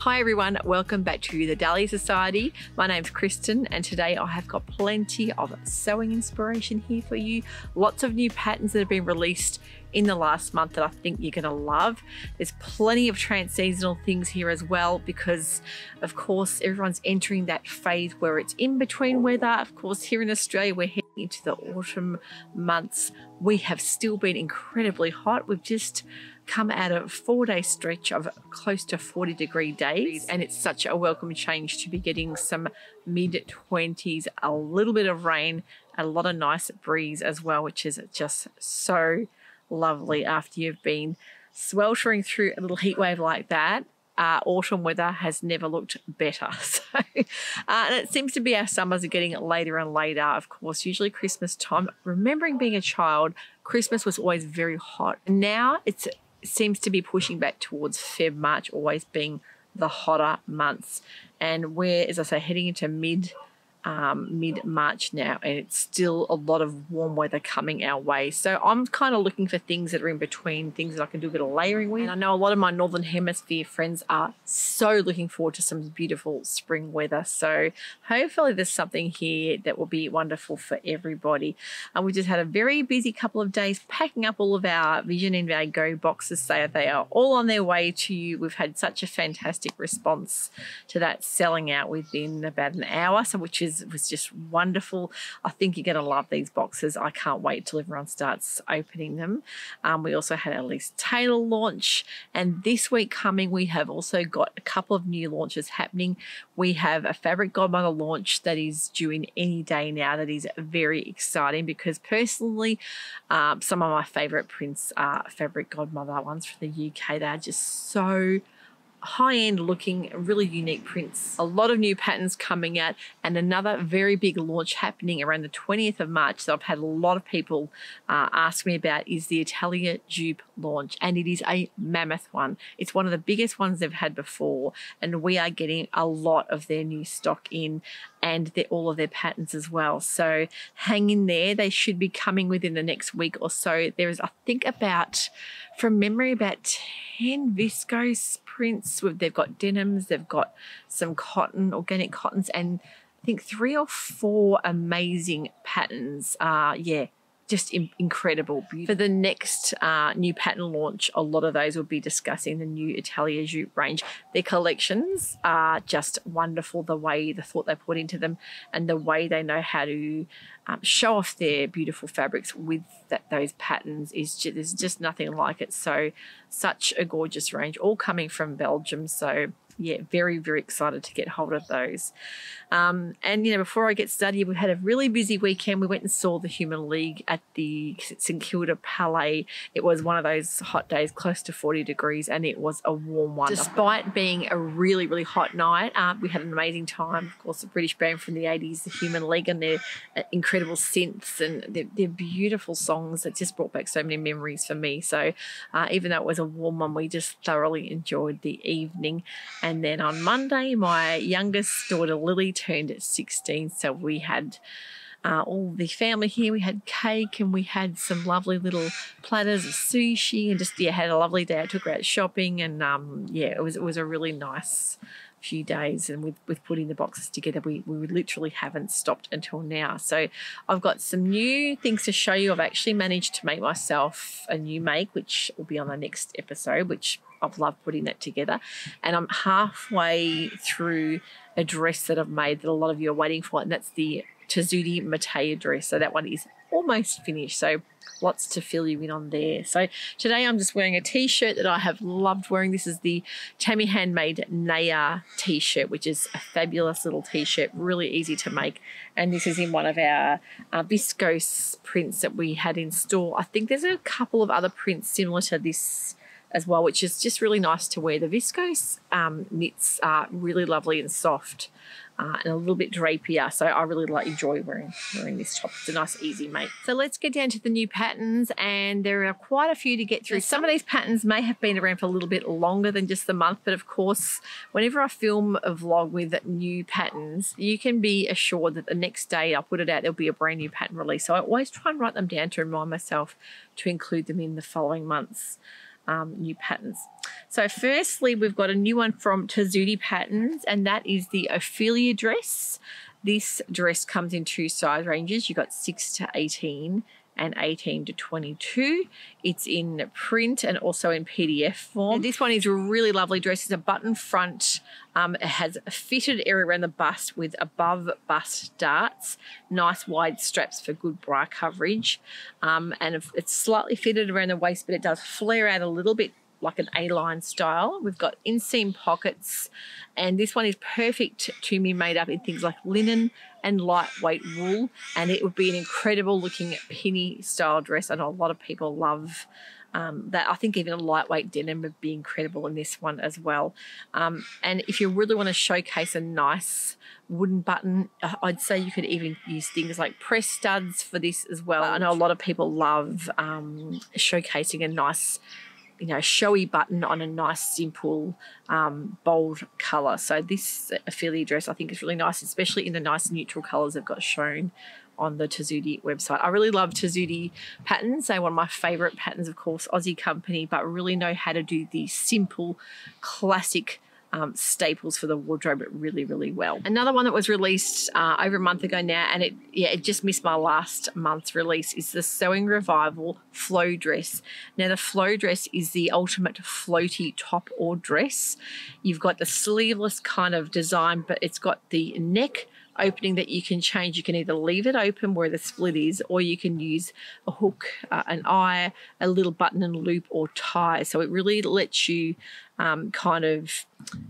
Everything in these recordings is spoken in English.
Hi everyone, welcome back to the Dahlia Sewciety. My name's Kristen and today I have got plenty of sewing inspiration here for you. Lots of new patterns that have been released in the last month that I think you're going to love. There's plenty of trans-seasonal things here as well because of course everyone's entering that phase where it's in between weather. Of course here in Australia we're heading into the autumn months. We have still been incredibly hot. We've just come out of a 4-day stretch of close to 40-degree days, and it's such a welcome change to be getting some mid-20s, a little bit of rain, a lot of nice breeze as well, which is just so lovely after you've been sweltering through a little heat wave like that. Autumn weather has never looked better. So, and it seems to be our summers are getting later and later. Of course, usually Christmas time. Remembering being a child, Christmas was always very hot. Now it seems to be pushing back towards Feb, March, always being the hotter months. And we're, as I say, heading into mid-March now, and it's still a lot of warm weather coming our way. So I'm kind of looking for things that are in between, things that I can do a bit of layering with. And I know a lot of my Northern Hemisphere friends are so looking forward to some beautiful spring weather. So hopefully there's something here that will be wonderful for everybody. And we just had a very busy couple of days packing up all of our Vision and our Go boxes. So they are all on their way to you. We've had such a fantastic response to that selling out within about an hour, so which was just wonderful. I think you're going to love these boxes. I can't wait till everyone starts opening them. We also had our Lease Taylor launch, and this week coming we have also got a couple of new launches happening. We have a Fabric Godmother launch that is due in any day now. That is very exciting because personally some of my favorite prints are Fabric Godmother ones from the UK. They're just so high-end looking, really unique prints. A lot of new patterns coming out, and another very big launch happening around the 20th of March that I've had a lot of people ask me about is the Italia dupe launch, and it is a mammoth one. It's one of the biggest ones they've had before, and we are getting a lot of their new stock in and all of their patterns as well. So hang in there. They should be coming within the next week or so. There is, I think, from memory, about 10 viscose prints. They've got denims, they've got some cotton, organic cottons, and I think 3 or 4 amazing patterns. Just incredible. For the next new pattern launch, a lot of those will be discussing the new Italia Jupe range. Their collections are just wonderful, the thought they put into them and the way they know how to show off their beautiful fabrics with those patterns there's just nothing like it. So such a gorgeous range, all coming from Belgium. So yeah, very, very excited to get hold of those. And, you know, before I get started, we had a really busy weekend. We went and saw the Human League at the St Kilda Palais. It was one of those hot days, close to 40 degrees, and it was a warm one. Despite being a really, really hot night, we had an amazing time. Of course, the British band from the 80s, the Human League, and their incredible synths and their beautiful songs that just brought back so many memories for me. So even though it was a warm one, we just thoroughly enjoyed the evening. And then on Monday, my youngest daughter, Lily, turned 16. So we had all the family here. We had cake and we had some lovely little platters of sushi and just, had a lovely day. I took her out shopping and, it was a really nice few days, and with putting the boxes together we literally haven't stopped until now. So I've got some new things to show you. I've actually managed to make myself a new make, which will be on the next episode, which I've loved putting that together, and I'm halfway through a dress that I've made that a lot of you are waiting for, and that's the Tudi Mattea dress. So that one is almost finished, so lots to fill you in on there. So today I'm just wearing a t-shirt that I have loved wearing. This is the Tammy Handmade Naya t-shirt, which is a fabulous little t-shirt, really easy to make, and this is in one of our viscose prints that we had in store. I think there's a couple of other prints similar to this as well, which is just really nice to wear. The viscose knits are really lovely and soft and a little bit drapier, so I really enjoy wearing this top. It's a nice easy make. So let's get down to the new patterns, and there are quite a few to get through. Some of these patterns may have been around for a little bit longer than just the month, but of course whenever I film a vlog with new patterns, you can be assured that the next day I'll put it out, there'll be a brand new pattern release. So I always try and write them down to remind myself to include them in the following months. new patterns. So firstly, we've got a new one from Tudi Patterns, and that is the Ophelia dress. This dress comes in 2 size ranges. You've got 6 to 18 and 18 to 22. It's in print and also in PDF form. And this one is a really lovely dress. It's a button front. It has a fitted area around the bust with above bust darts, nice wide straps for good bra coverage. And it's slightly fitted around the waist, but it does flare out a little bit like an A-line style. We've got inseam pockets, and this one is perfect to be made up in things like linen and lightweight wool, and it would be an incredible looking pinny style dress. I know a lot of people love that. I think even a lightweight denim would be incredible in this one as well. And if you really want to showcase a nice wooden button, I'd say you could even use things like press studs for this as well. I know a lot of people love showcasing a nice, you know, showy button on a nice, simple, bold colour. So this Ophelia dress I think is really nice, especially in the nice neutral colours they've got shown on the Tudi website. I really love Tudi Patterns. They're one of my favourite patterns, of course, Aussie company, but really know how to do the simple, classic staples for the wardrobe really, really well. Another one that was released over a month ago now, and it just missed my last month's release, is the Sewing Revival Flow Dress. Now the flow dress is the ultimate floaty top or dress. You've got the sleeveless kind of design, but it's got the neck opening that you can change. You can either leave it open where the split is, or you can use a hook, an eye, a little button and loop or tie. So it really lets you kind of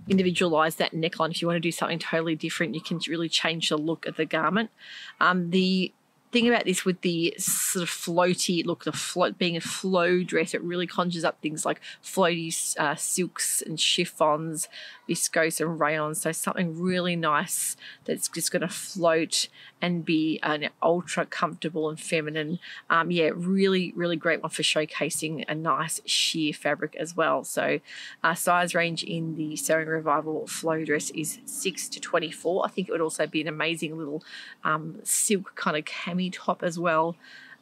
individualize that neckline. If you want to do something totally different, you can really change the look of the garment. The thing about this with the sort of floaty look, being a flow dress, it really conjures up things like floaty silks and chiffons, viscose and rayon. So something really nice that's just going to float and be an ultra comfortable and feminine. Yeah, really, really great one for showcasing a nice sheer fabric as well. So size range in the Sewing Revival flow dress is 6 to 24. I think it would also be an amazing little silk kind of cami top as well.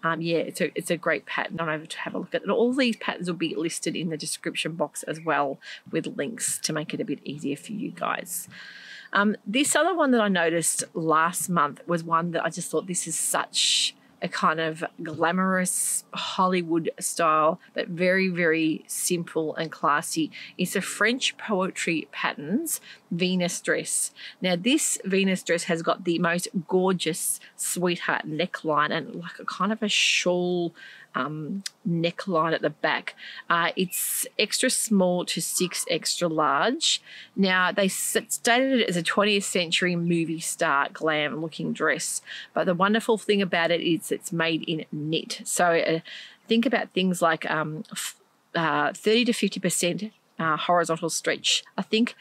Yeah, it's a great pattern. I'm over to have a look at it. All these patterns will be listed in the description box as well, with links to make it a bit easier for you guys. This other one that I noticed last month was one that I just thought, this is such a kind of glamorous Hollywood style, but very, very simple and classy. It's a French Poetry Patterns Venus dress. Now this Venus dress has got the most gorgeous sweetheart neckline and like a kind of a shawl neckline at the back. It's extra small to 6 extra large. Now they stated it as a 20th century movie star glam looking dress, but the wonderful thing about it is it's made in knit. So think about things like 30 to 50% horizontal stretch. I think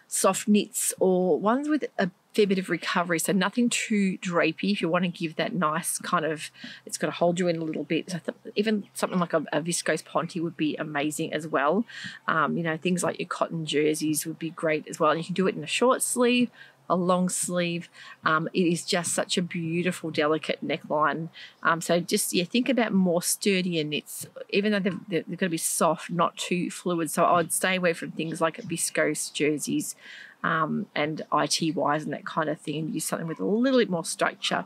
soft knits or ones with a fair bit of recovery, so nothing too drapey. If you want to give that nice kind of, it's got to hold you in a little bit. So even something like a viscose ponte would be amazing as well. You know, things like your cotton jerseys would be great as well. And you can do it in a short sleeve, a long sleeve. It is just such a beautiful, delicate neckline. So just, yeah, think about more sturdier knits, even though they're going to be soft, not too fluid. So I would stay away from things like viscose jerseys and ITYs and that kind of thing, and use something with a little bit more structure.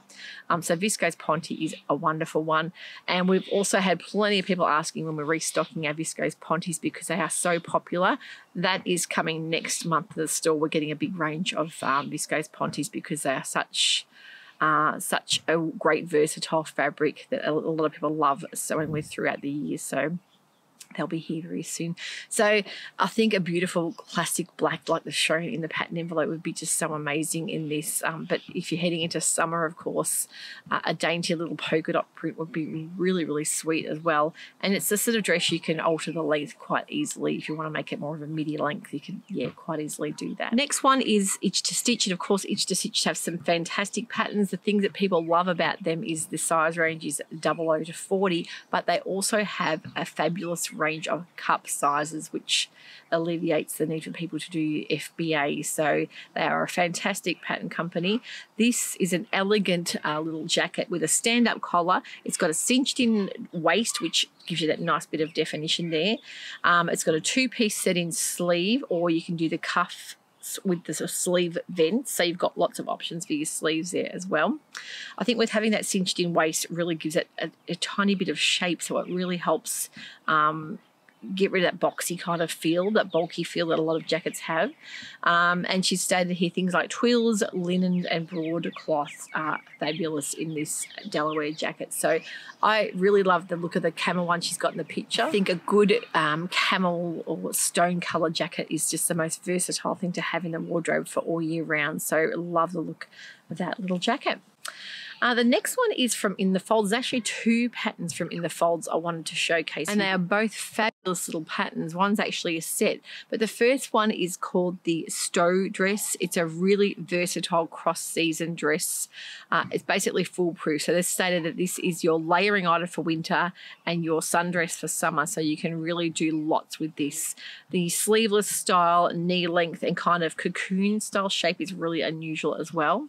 So viscose ponte is a wonderful one. And we've also had plenty of people asking when we're restocking our viscose pontes because they are so popular. That is coming next month to the store. We're getting a big range of viscose pontes because they are such a great versatile fabric that a lot of people love sewing with throughout the year. So they'll be here very soon. So I think a beautiful classic black like the shown in the pattern envelope would be just so amazing in this. But if you're heading into summer, of course, a dainty little polka dot print would be really, really sweet as well. And it's the sort of dress you can alter the length quite easily. If you want to make it more of a midi length, you can, yeah, quite easily do that. Next one is Itch to Stitch. And of course, Itch to Stitch have some fantastic patterns. The thing that people love about them is the size range is 00 to 40, but they also have a fabulous range range of cup sizes, which alleviates the need for people to do FBA. So they are a fantastic pattern company. This is an elegant little jacket with a stand-up collar. It's got a cinched-in waist, which gives you that nice bit of definition there. It's got a 2-piece set-in sleeve, or you can do the cuff with the sort of sleeve vents, so you've got lots of options for your sleeves there as well. I think with having that cinched in waist really gives it a tiny bit of shape, so it really helps get rid of that boxy kind of feel, that bulky feel that a lot of jackets have. And she's stated here things like twills, linen and broadcloth are fabulous in this Delaware jacket. So I really love the look of the camel one she's got in the picture. I think a good camel or stone colour jacket is just the most versatile thing to have in the wardrobe for all year round. So love the look of that little jacket. The next one is from In the Folds. There's actually 2 patterns from In the Folds I wanted to showcase, and they are both fabulous little patterns. One's actually a set, but the first one is called the Stow Dress. It's a really versatile cross-season dress. It's basically foolproof. So they've stated that this is your layering item for winter and your sundress for summer, so you can really do lots with this. The sleeveless style, knee length and kind of cocoon style shape is really unusual as well.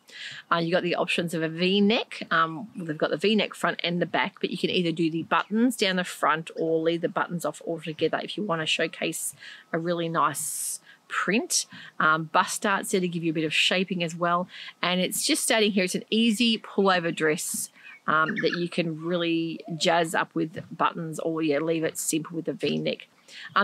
You got the options of a V-neck. They've got the V-neck front and the back, but you can either do the buttons down the front or leave the buttons off altogether if you want to showcase a really nice print. Bust darts there to give you a bit of shaping as well. And it's just stating here it's an easy pullover dress that you can really jazz up with buttons, or leave it simple with a V-neck.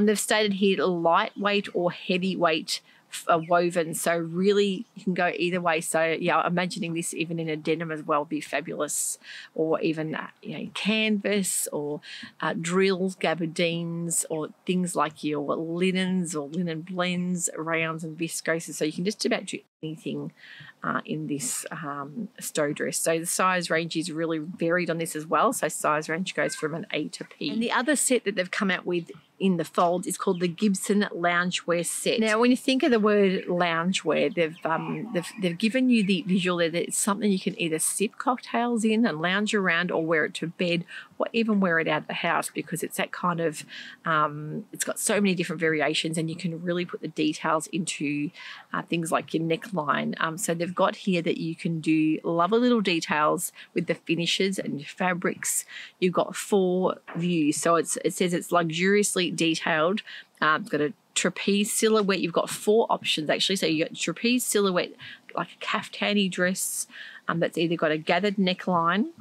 They've stated here lightweight or heavyweight woven, so really you can go either way. So yeah, imagining this even in a denim as well would be fabulous, or even canvas or drills, gabardines, or things like your linens or linen blends, rayons and viscoses. So you can just about do anything in this Stow dress. So the size range is really varied on this as well. So size range goes from an A to P. And the other set that they've come out with in the Folds is called the Gibson Loungewear Set. Now, when you think of the word loungewear, they've given you the visual there that it's something you can either sip cocktails in and lounge around, or wear it to bed, or even wear it out of the house, because it's that kind of, it's got so many different variations, and you can really put the details into things like your neckline. So they've got here that you can do lovely little details with the finishes and your fabrics. You've got 4 views, so it says it's luxuriously detailed. It's got a trapeze silhouette. You've got 4 options actually. So you got trapeze silhouette, like a kaftani dress that's either got a gathered neckline,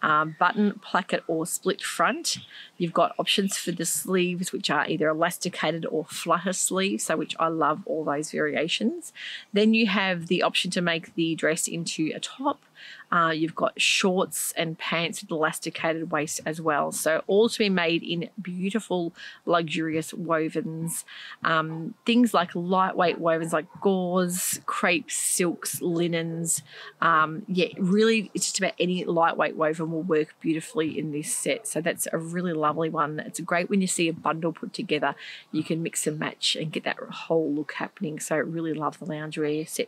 button, placket or split front. You've got options for the sleeves, which are either elasticated or flutter sleeves, so which I love all those variations. Then you have the option to make the dress into a top. You've got shorts and pants with elasticated waist as well. So all to be made in beautiful, luxurious wovens. Things like lightweight wovens like gauze, crepes, silks, linens. Really it's just about any lightweight woven will work beautifully in this set. So that's a really lovely one. It's great when you see a bundle put together. You can mix and match and get that whole look happening. So I really love the loungewear set.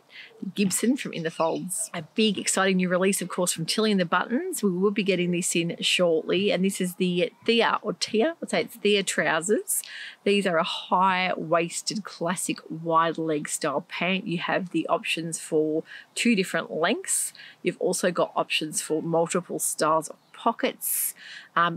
Gibson from In the Folds. A big exciting new release, of course, from Tilly and the Buttons. We will be getting this in shortly, and this is the Thea, or Tia, I'd say it's Thea trousers. These are a high-waisted classic wide leg style pant. You have the options for 2 different lengths. You've also got options for multiple styles of pockets.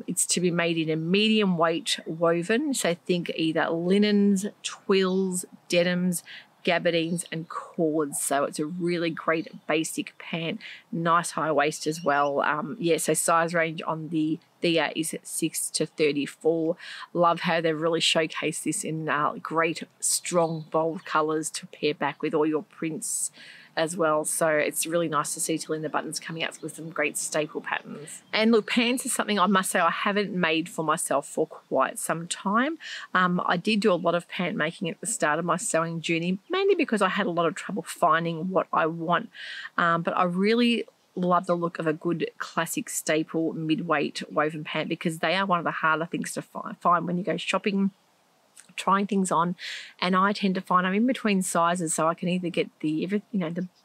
It's to be made in a medium weight woven, so think either linens, twills, denims, gabardines and cords. So it's a really great basic pant, nice high waist as well. So size range on the Thea is 6 to 34. Love how they've really showcased this in great strong bold colours to pair back with all your prints as well. So it's really nice to see Tilly and the Buttons coming out with some great staple patterns. And look, pants is something I must say I haven't made for myself for quite some time. I did do a lot of pant making at the start of my sewing journey, mainly because I had a lot of trouble finding what I want. But I really love the look of a good classic staple mid-weight woven pant, because they are one of the harder things to find when you go shopping, trying things on, and I tend to find I'm in between sizes, so I can either get the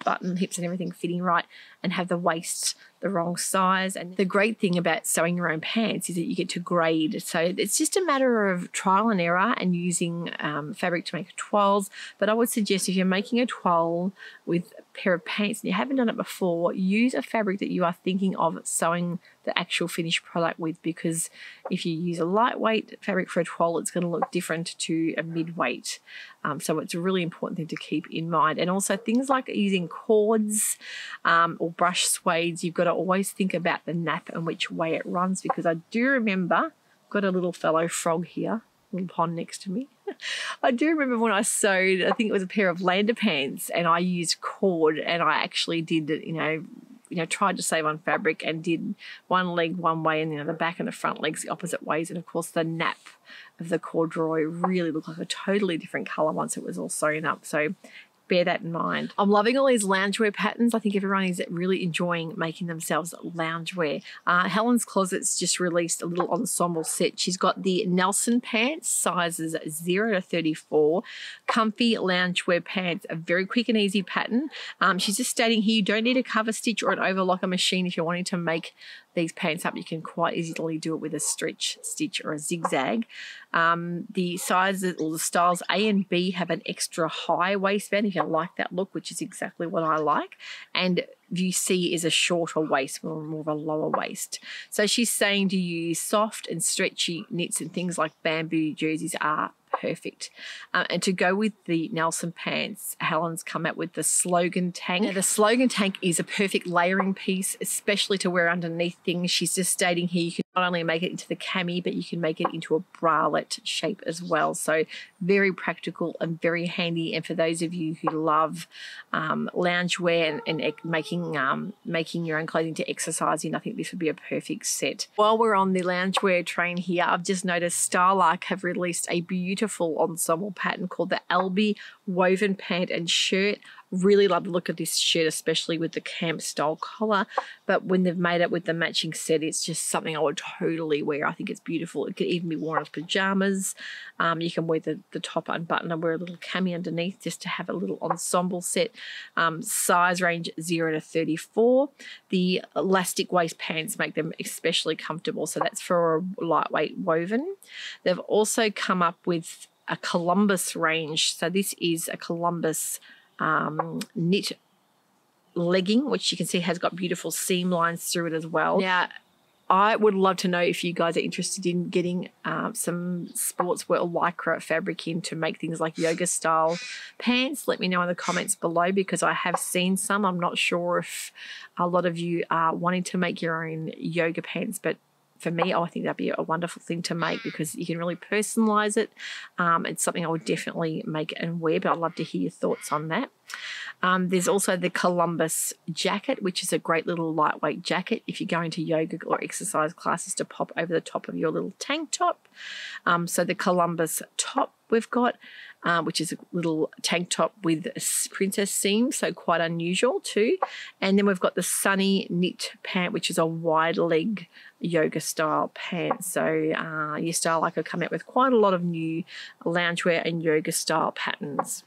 button, hips and everything fitting right, and have the waist, the the wrong size. And the great thing about sewing your own pants is that you get to grade. So it's just a matter of trial and error and using fabric to make toiles. But I would suggest if you're making a toile with a pair of pants and you haven't done it before, use a fabric that you are thinking of sewing the actual finished product with, because if you use a lightweight fabric for a toile, it's going to look different to a mid-weight. So it's a really important thing to keep in mind. And also things like using cords or brush suedes, you've got to always think about the nap and which way it runs, because I do remember, got a little fellow frog here, little pond next to me. I do remember when I sewed, I think it was a pair of lander pants, and I used cord, and I actually did, tried to save on fabric and did one leg one way and the back and the front legs the opposite ways. And of course the nap of the corduroy really looked like a totally different colour once it was all sewn up. So bear that in mind. I'm loving all these loungewear patterns. I think everyone is really enjoying making themselves loungewear. Helen's Closet's just released a little ensemble set. She's got the Nelson pants, sizes 0 to 34. Comfy loungewear pants, a very quick and easy pattern. She's just stating here you don't need a cover stitch or an overlocker machine if you're wanting to make these pants up. You can quite easily do it with a stretch stitch or a zigzag. The sizes or the styles A and B have an extra high waistband if you like that look, which is exactly what I like. And view C is a shorter waist, more of a lower waist. So she's saying to use soft and stretchy knits and things like bamboo jerseys are perfect. And to go with the Nelson pants, Helen's come out with the slogan tank. Now, the slogan tank is a perfect layering piece, especially to wear underneath things. She's just stating here you can not only make it into the cami, but you can make it into a bralette shape as well. So very practical and very handy. And for those of you who love loungewear and making your own clothing to exercise in, I think this would be a perfect set. While we're on the loungewear train here, I've just noticed Starock have released a beautiful ensemble pattern called the Albi woven pant and shirt. Really love the look of this shirt, especially with the camp style collar. But when they've made it with the matching set, it's just something I would totally wear. I think it's beautiful. It could even be worn as pajamas. You can wear the top unbuttoned and wear a little cami underneath just to have a little ensemble set. Size range 0 to 34. The elastic waist pants make them especially comfortable. So that's for a lightweight woven. They've also come up with a Columbus range. So this is a Columbus knit legging, which you can see has got beautiful seam lines through it as well. Now, I would love to know if you guys are interested in getting some sportswear or lycra fabric in to make things like yoga style pants. Let me know in the comments below, because I have seen some. I'm not sure if a lot of you are wanting to make your own yoga pants, but for me, I think that'd be a wonderful thing to make because you can really personalize it. It's something I would definitely make and wear, but I'd love to hear your thoughts on that. There's also the Columbus jacket, which is a great little lightweight jacket if you're going to yoga or exercise classes to pop over the top of your little tank top. So the Columbus top we've got, which is a little tank top with a princess seam, so quite unusual too. And then we've got the Sunny knit pant, which is a wide leg yoga style pant. So your Starock could come out with quite a lot of new loungewear and yoga style patterns.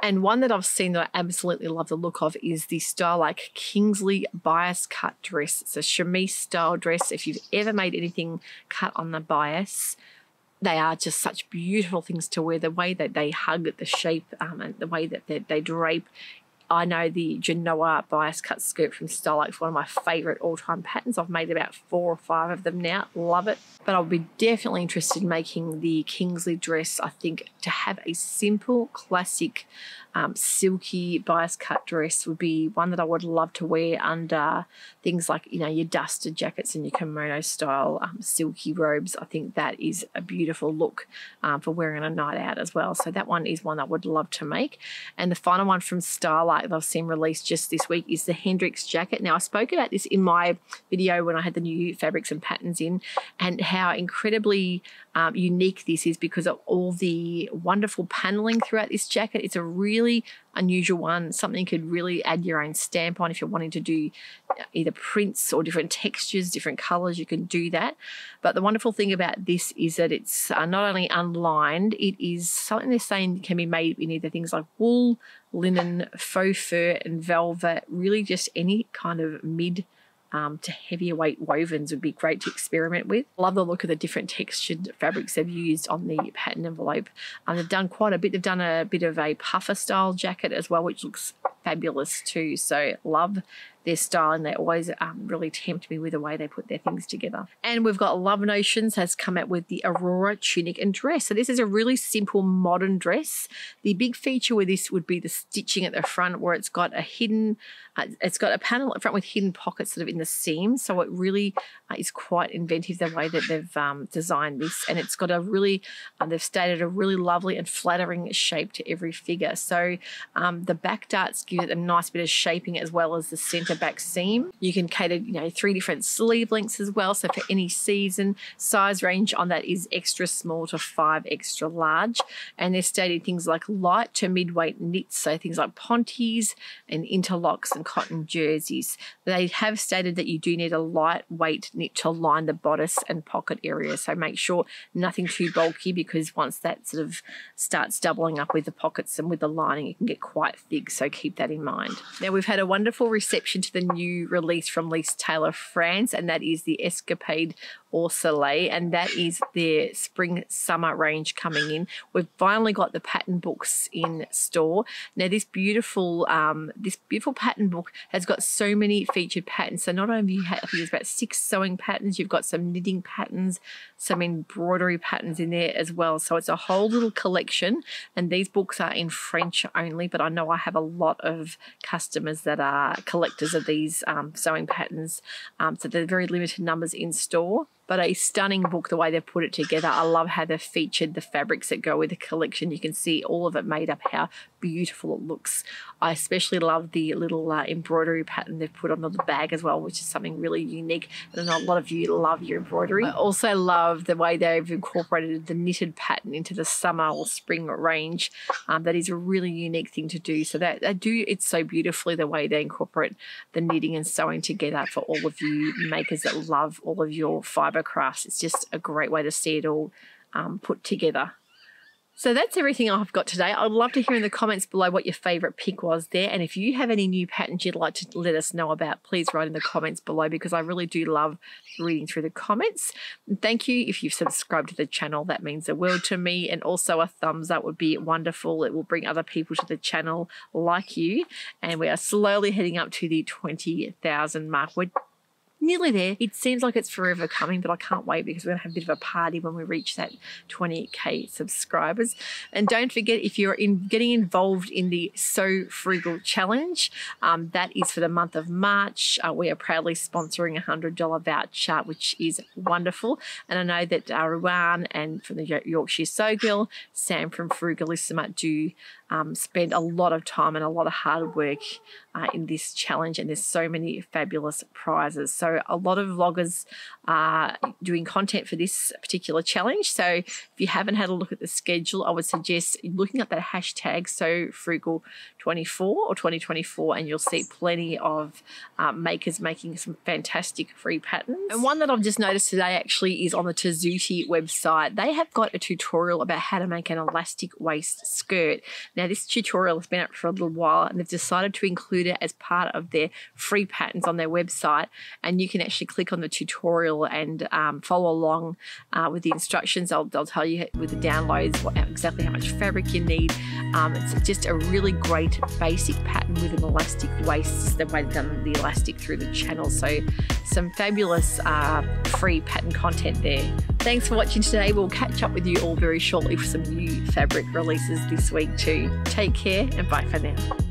And one that I've seen that I absolutely love the look of is the Starock Kingsley bias cut dress. It's a chemise style dress. If you've ever made anything cut on the bias, they are just such beautiful things to wear. The way that they hug the shape and the way that they drape. I know the Genoa bias cut skirt from Starock is one of my favourite all-time patterns. I've made about 4 or 5 of them now. Love it. But I'll be definitely interested in making the Kingsley dress. I think to have a simple, classic, silky bias cut dress would be one that I would love to wear under things like, your dusted jackets and your kimono style silky robes. I think that is a beautiful look for wearing on a night out as well. So that one is one I would love to make. And the final one from Starlight that I've seen released just this week is the Hendrix Jacket. Now, I spoke about this in my video when I had the new fabrics and patterns in, and how incredibly unique this is because of all the wonderful paneling throughout this jacket. It's a really unusual one, something you could really add your own stamp on if you're wanting to do either prints or different textures, different colors, you can do that. But the wonderful thing about this is that it's not only unlined, it is something they're saying can be made in either things like wool, linen, faux fur and velvet, really just any kind of mid to heavier weight wovens would be great to experiment with. I love the look of the different textured fabrics they've used on the pattern envelope. They've done quite a bit. They've done a bit of a puffer style jacket as well, which looks fabulous too. So love their style, and they always really tempt me with the way they put their things together. And we've got Love Notions has come out with the Aurora tunic and dress. So this is a really simple modern dress. The big feature with this would be the stitching at the front, where it's got a hidden, it's got a panel at front with hidden pockets sort of in the seam. So it really is quite inventive the way that they've designed this. And it's got a really, they've stated a really lovely and flattering shape to every figure. So the back darts give it a nice bit of shaping as well as the center back seam. You can cater, 3 different sleeve lengths as well. So for any season, size range on that is extra small to 5 extra large. And they're stating things like light to mid-weight knits, so things like ponties and interlocks and cotton jerseys. They have stated that you do need a lightweight knit to line the bodice and pocket area. So make sure nothing too bulky, because once that sort of starts doubling up with the pockets and with the lining, it can get quite thick. So keep that in mind. Now, we've had a wonderful reception to the new release from Lease Taylor France, and that is the Escapade or Soleil, and that is their spring summer range coming in. We've finally got the pattern books in store. Now this beautiful pattern book has got so many featured patterns. So not only I think there's about 6 sewing patterns, you've got some knitting patterns, some embroidery patterns in there as well. So it's a whole little collection, and these books are in French only, but I know I have a lot of customers that are collectors of these sewing patterns, so they're very limited numbers in store. But a stunning book the way they've put it together. I love how they've featured the fabrics that go with the collection. You can see all of it made up, how beautiful it looks. I especially love the little embroidery pattern they've put on the bag as well, which is something really unique. And a lot of you love your embroidery. I also love the way they've incorporated the knitted pattern into the summer or spring range. That is a really unique thing to do. So that they do it so beautifully, the way they incorporate the knitting and sewing together for all of you makers that love all of your fibre crafts. It's just a great way to see it all put together. So that's everything I've got today. I'd love to hear in the comments below what your favourite pick was there. And if you have any new patterns you'd like to let us know about, please write in the comments below, because I really do love reading through the comments. And thank you if you've subscribed to the channel. That means the world to me. And also a thumbs up would be wonderful. It will bring other people to the channel like you. And we are slowly heading up to the 20,000 mark. We're nearly there. It seems like it's forever coming, but I can't wait, because we're going to have a bit of a party when we reach that 20k subscribers. And don't forget, if you're getting involved in the Sew Frugal Challenge, that is for the month of March. We are proudly sponsoring a $100 voucher, which is wonderful. And I know that Ruan and from the Yorkshire Sew Girl, Sam from Frugalissima do spend a lot of time and a lot of hard work in this challenge, and there's so many fabulous prizes. So a lot of vloggers are doing content for this particular challenge. So if you haven't had a look at the schedule, I would suggest looking up that hashtag SewFrugal24 or 2024, and you'll see plenty of makers making some fantastic free patterns. And one that I've just noticed today actually is on the Tudi website. They have got a tutorial about how to make an elastic waist skirt. Now this tutorial has been up for a little while, and they've decided to include it as part of their free patterns on their website, and you can actually click on the tutorial and follow along with the instructions. They'll tell you with the downloads exactly how much fabric you need. It's just a really great basic pattern with an elastic waist. It's the way they've done the elastic through the channel. So some fabulous free pattern content there. Thanks for watching today. We'll catch up with you all very shortly for some new fabric releases this week too. Take care and bye for now.